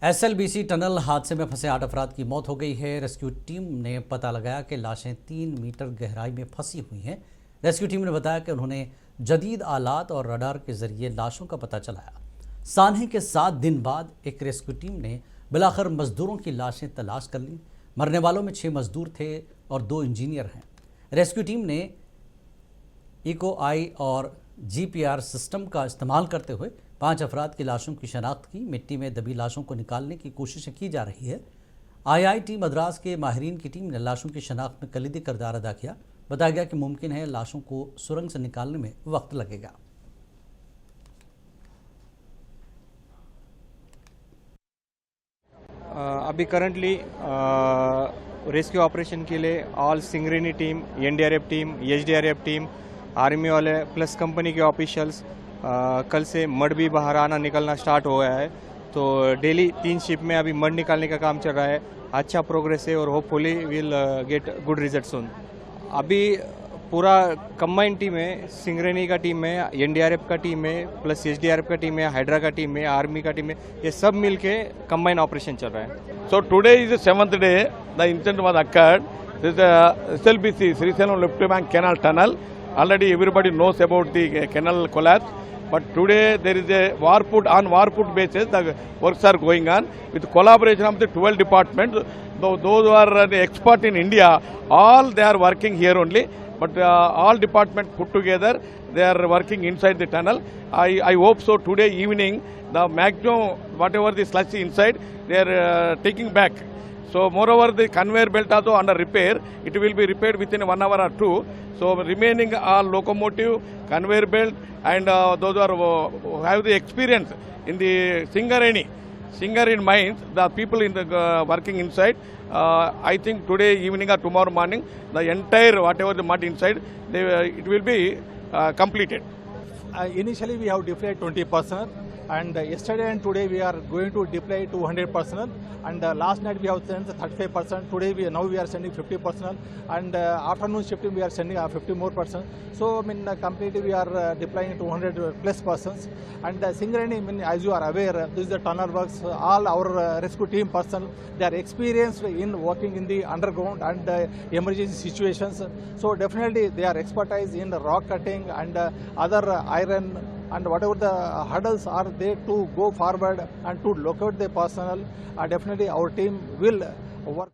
SLBC tunnel हादसे में फंसे 8 अफराद की मौत हो गई है। रेस्क्यू टीम ने पता लगाया कि लाशें 3 मीटर गहराई में फंसी हुई हैं। रेस्क्यू टीम ने बताया कि उन्होंने जदीद आलात और रडार के जरिए लाशों का पता चलाया। सानहे के 7 दिन बाद एक रेस्क्यू टीम ने बिलाखिर मजदूरों की लाशें तलाश कर लीं। मरने वालों में 6 मजदूर थे और 2 इंजीनियर हैं। रेस्क्यू टीम ने इको आई और जीपीआर सिस्टम का इस्तेमाल करते हुए 5 अफराद की लाशों की शनाख्त की। मिट्टी में दबी लाशों को निकालने की कोशिशें की जा रही है। आईआईटी मद्रास के माहिरीन की टीम ने लाशों की शनाख्त में कलीदी किरदार अदा किया। बताया गया कि मुमकिन है लाशों को सुरंग से निकालने में वक्त लगेगा। अभी करंटली रेस्क्यू ऑपरेशन के लिए all Singareni team, NDRF team, SDRF team, army वाले प्लस कंपनी के ऑफिशियल्स कल से मड भी बाहर आना निकलना स्टार्ट हो गया है। तो डेली 3 शिप में अभी मड निकालने का काम चल रहा है। अच्छा प्रोग्रेस है और hopefully will get good result soon. अभी पूरा कंबाइंड टीम है, सिंगरेनी का टीम है, एनडीआरएफ का टीम है, प्लस एसडीआरएफ का टीम है, हाइड्रा का टीम है, आर्मी का टीम है, ये सब मिलके कंबाइंड ऑपरेशन चल रहा है। So today is the 7th day the incident was occurred. This is SLBC Srisailam Left Bank Canal Tunnel. Already everybody knows about the canal collapse. But today there is a war-put basis the works are going on with collaboration of the 12 departments. Those who are the expert in India, all they are working here only. But all departments put together, they are working inside the tunnel. I hope so today evening the maximum whatever the sludge inside they are taking back. So moreover the conveyor belt also under repair. It will be repaired within 1 hour or 2. So remaining locomotive, conveyor belt and those who have the experience in the Singareni mines, the people in the working inside, I think today evening or tomorrow morning, the entire whatever the mud inside, it will be completed. Initially we have deployed 20 personnel, and yesterday and today we are going to deploy 200 personnel, and last night we have sent 35%. Today we are sending 50 personnel, and afternoon shifting we are sending 50 more personnel. So completely we are deploying 200 plus persons. And Singareni, as you are aware, this is the tunnel works. All our rescue team personnel, they are experienced in working in the underground and emergency situations. So definitely they are expertise in rock cutting and other iron and whatever the hurdles are there to go forward and to locate the personnel. Definitely our team will work.